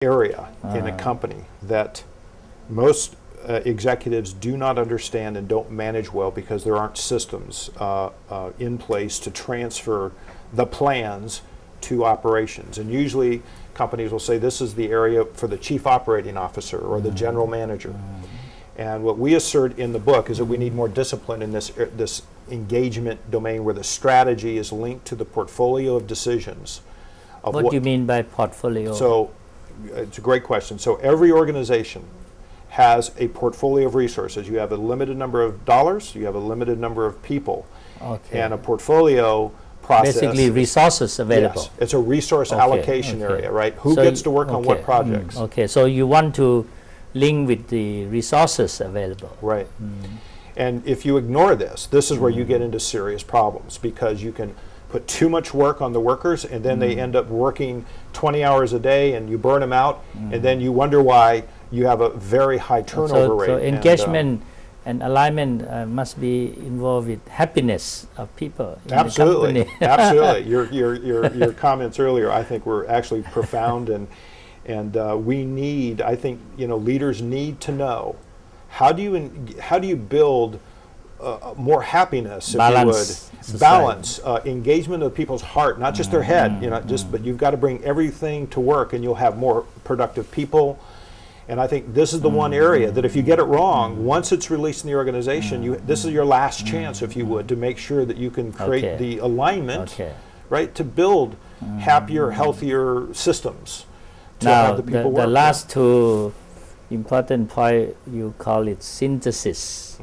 area in a company that most executives do not understand and don't manage well because there aren't systems in place to transfer the plans to operations. And usually companies will say this is the area for the chief operating officer or the general manager. And what we assert in the book is that we need more discipline in this engagement domain where the strategy is linked to the portfolio of decisions. What do you mean by portfolio? So it's a great question. So every organization has a portfolio of resources. You have a limited number of dollars, you have a limited number of people, and a portfolio process. Basically resources available. Yes, it's a resource allocation area, right? Who gets to work on what projects? Okay, so you want to link with the resources available. Right. And if you ignore this, this is where you get into serious problems, because you can put too much work on the workers and then they end up working 20 hours a day and you burn them out and then you wonder why you have a very high turnover rate. So engagement and alignment must be involved with happiness of people in absolutely, the company. Absolutely. Your comments earlier, I think, were actually profound, and we need, I think, leaders need to know how do you build more happiness, balance, if you would, balance, engagement of people's heart, not just their head, but you've got to bring everything to work, and you'll have more productive people. And I think this is the one area that if you get it wrong, once it's released in the organization, this is your last chance, if you would, to make sure that you can create the alignment, right, to build happier, healthier systems to have the people work. The last two important point, you call it synthesis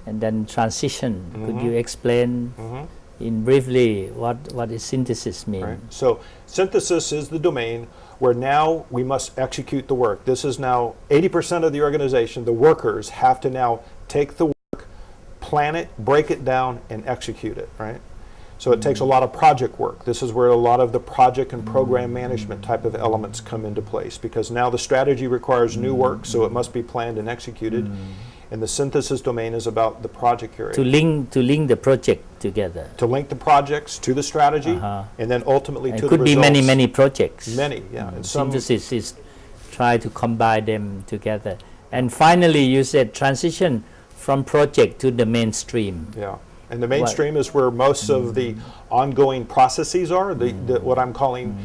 and then transition. Could you explain in briefly what is synthesis mean? Right. So synthesis is the domain where now we must execute the work. This is now 80% of the organization. The workers have to now take the work, plan it, break it down, and execute it, right? So it takes a lot of project work. This is where a lot of the project and program management type of elements come into place, because now the strategy requires new work, so it must be planned and executed. And the synthesis domain is about the project area. To link the project together. To link the projects to the strategy, and then ultimately to the results. It could be many projects. Many, yeah. And synthesis is try to combine them together. And finally, you said transition from project to the mainstream. Yeah. And the mainstream is where most of the ongoing processes are, what I'm calling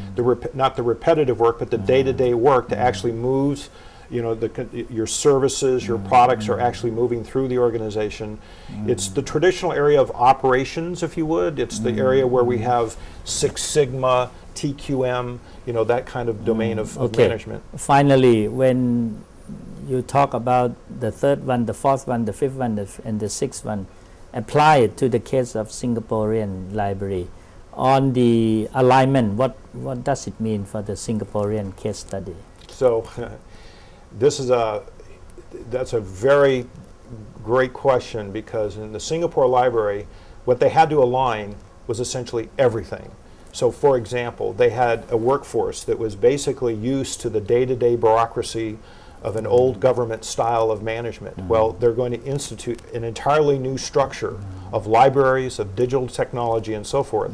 not the repetitive work, but the day-to-day work that actually moves. Your services, your products are actually moving through the organization. It's the traditional area of operations, if you would. It's the area where we have Six Sigma, TQM, that kind of domain of management. Finally, when you talk about the third one, the fourth one, the fifth one, and the sixth one, apply it to the case of Singaporean library. On the alignment, what does it mean for the Singaporean case study? So. That's a very great question, because in the Singapore library, what they had to align was essentially everything. So for example, they had a workforce that was basically used to the day-to-day bureaucracy of an old government style of management. Well, they're going to institute an entirely new structure of libraries, of digital technology, and so forth.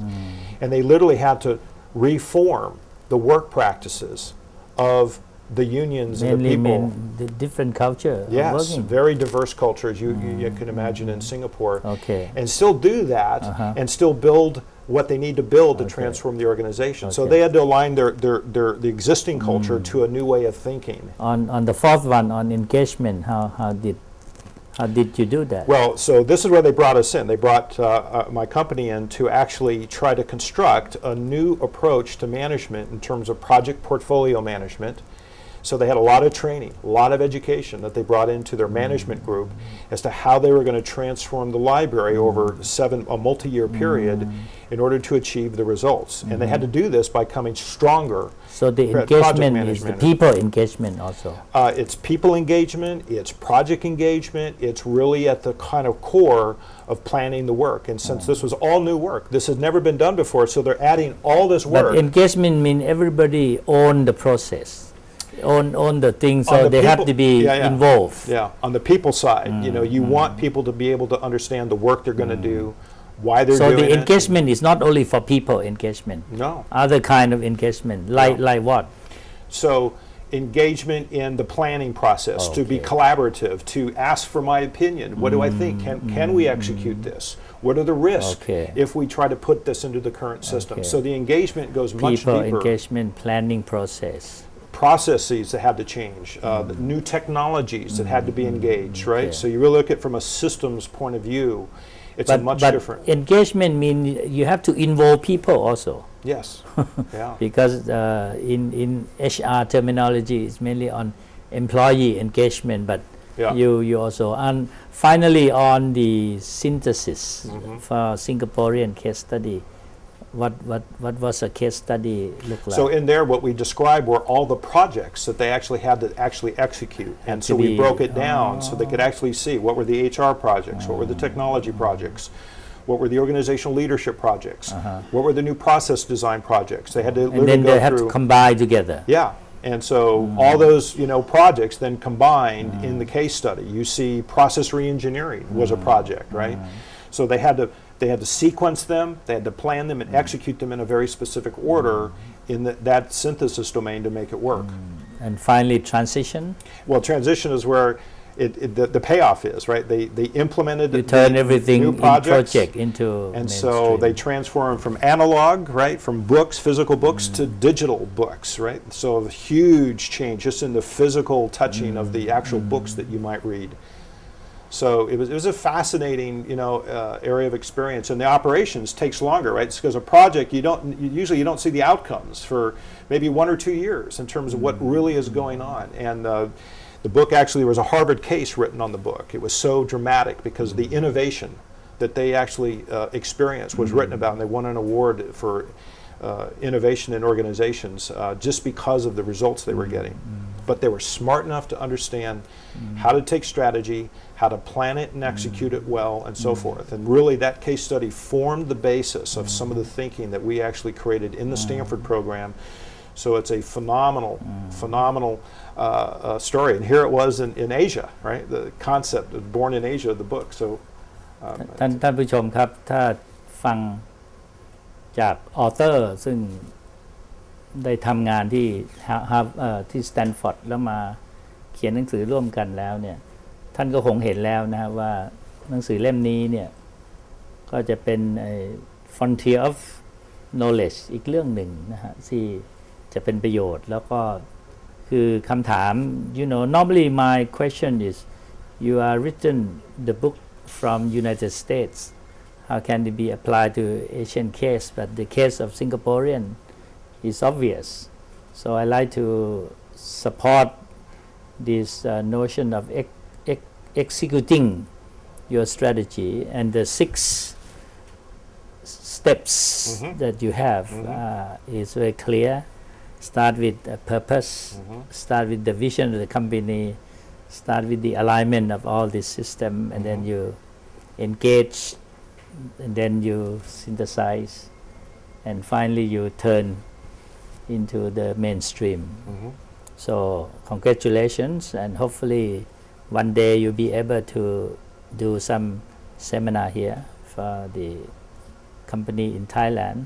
And they literally had to reform the work practices of the unions and the people. The different culture. Yes, very diverse cultures you can imagine in Singapore. And still do that and still build what they need to build to transform the organization. So they had to align the existing culture to a new way of thinking. On the fourth one, on engagement, how did you do that? Well, so this is where they brought us in. They brought my company in to actually try to construct a new approach to management in terms of project portfolio management. So they had a lot of training, a lot of education that they brought into their management group as to how they were going to transform the library over a multi-year period in order to achieve the results. And they had to do this by coming stronger. So the engagement is the people engagement also? It's people engagement, it's project engagement, it's really at the kind of core of planning the work. And since this was all new work, this has never been done before, so they're adding all this work. But engagement means everybody own the process. On the things, so they have to be involved. Yeah, on the people side, you want people to be able to understand the work they're going to do, why they're doing it. So the engagement is not only for people engagement. No. Other kind of engagement, like what? So engagement in the planning process, to be Okay. collaborative, to ask for my opinion. What do I think? Can we execute this? What are the risks Okay. if we try to put this into the current system? Okay. So the engagement goes much people deeper. engagement planning process. Processes that had to change, the new technologies that had to be engaged, right? Okay. So you really look at it from a systems point of view, it's a much but different. engagement means you have to involve people also. Yes. Yeah. Because in HR terminology it's mainly on employee engagement, but Yeah. you also, and finally on the synthesis for Singaporean case study, what was a case study look like? So in there, what we described were all the projects that they actually had to actually execute. And to so we be- broke it down so they could actually see what were the HR projects, what were the technology projects, what were the organizational leadership projects, what were the new process design projects. They had to and literally then they go have to through. combine together. Yeah. And so all those, projects then combined in the case study. You see process reengineering was a project, right? So they had to sequence them, they had to plan them and execute them in a very specific order in that synthesis domain to make it work. And finally transition, Well, transition is where the payoff is, right? They implemented you turn everything new in projects, project into and so mainstream. they transform from analog, right, from books, physical books, to digital books, right? So a huge change just in the physical touching of the actual books that you might read. So it was a fascinating, area of experience, and the operations takes longer, right? It's because a project you don't see the outcomes for maybe 1 or 2 years in terms of what really is going on. And the book actually, there was a Harvard case written on the book. It was so dramatic because the innovation that they actually experienced was written about, and they won an award for innovation in organizations just because of the results they were getting. But they were smart enough to understand how to take strategy, how to plan it and execute it well, and so forth. And really that case study formed the basis of some of the thinking that we actually created in the Stanford program. So it's a phenomenal story. And here it was in Asia, right? The concept of Born in Asia, the book. So ท่านผู้ชมครับถ้าฟังจากออเตอร์ซึ่งได้ทำงานที่สแตนฟอร์ดแล้วมาเขียนหนังสือร่วมกันแล้วเนี่ยท่านก็คงเห็นแล้วนะว่าหนังสือเล่มนี้เนี่ยก็จะเป็น Frontier of Knowledge อีกเรื่องหนึ่งนะฮะที่จะเป็นประโยชน์แล้วก็คือคำถาม normally my question is you are written the book from United States, how can it be applied to Asian case, but the case of Singaporean is obvious. So I like to support this notion of executing your strategy, and the 6 steps that you have is very clear. Start with a purpose, start with the vision of the company, start with the alignment of all this system, and then you engage, and then you synthesize, and finally you turn into the mainstream. So congratulations, and hopefully one day you'll be able to do some seminar here for the company in Thailand,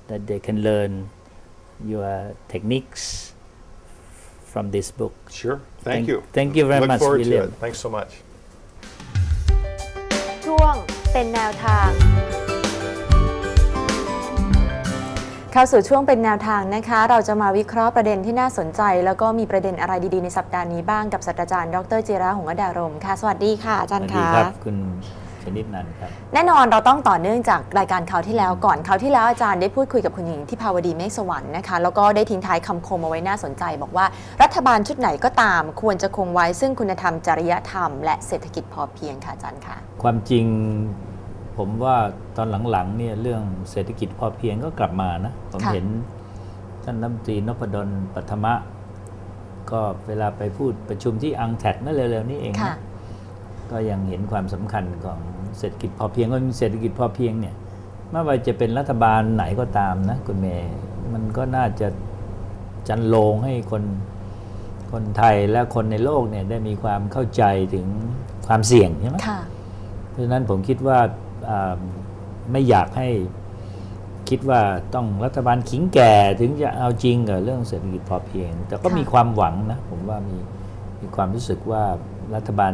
that they can learn your techniques from this book. sure, thank you. Thank you very Look much, forward William. to it. Thanks so much. ช่วงเป็นแนวทางเข้าสู่ช่วงเป็นแนวทางนะคะเราจะมาวิเคราะห์ประเด็นที่น่าสนใจแล้วก็มีประเด็นอะไรดีๆในสัปดาห์นี้บ้างกับศาสตราจารย์ดร.จิระหงส์อดารมณ์ค่ะสวัสดีค่ะอาจารย์ สวัสดี ค่ะ ครับคุณชนิดนันท์ครับ แน่นอนเราต้องต่อเนื่องจากรายการคราวที่แล้วก่อนคราวที่แล้วอาจารย์ได้พูดคุยกับคุณหญิงทิพาวดีเมฆสวรรค์นะคะแล้วก็ได้ทิ้งท้ายคำคมเอาไว้น่าสนใจบอกว่ารัฐบาลชุดไหนก็ตามควรจะคงไว้ซึ่งคุณธรรมจริยธรรมและเศรษฐกิจพอเพียงค่ะอาจารย์ค่ะ ความจริงผมว่าตอนหลังๆเนี่ยเรื่องเศรษฐกิจพอเพียงก็กลับมานะผมเห็นท่านรัฐมนตรีนพดลปัทมะก็เวลาไปพูดประชุมที่อังแท็กนั่นเร็วๆนี้เองนะก็ยังเห็นความสำคัญของเศรษฐกิจพอเพียงว่าเศรษฐกิจพอเพียงเนี่ยไม่ว่าจะเป็นรัฐบาลไหนก็ตามนะคุณเมย์มันก็น่าจะจันโลงให้คนไทยและคนในโลกเนี่ยได้มีความเข้าใจถึงความเสี่ยงใช่ไหมเพราะฉะนั้นผมคิดว่าไม่อยากให้ คิดว่าต้องรัฐบาลขิงแก่ถึงจะเอาจริงกับเรื่องเศรษฐกิจพอเพียง แต่ก็มีความหวังนะผมว่ามีความรู้สึกว่ารัฐบาล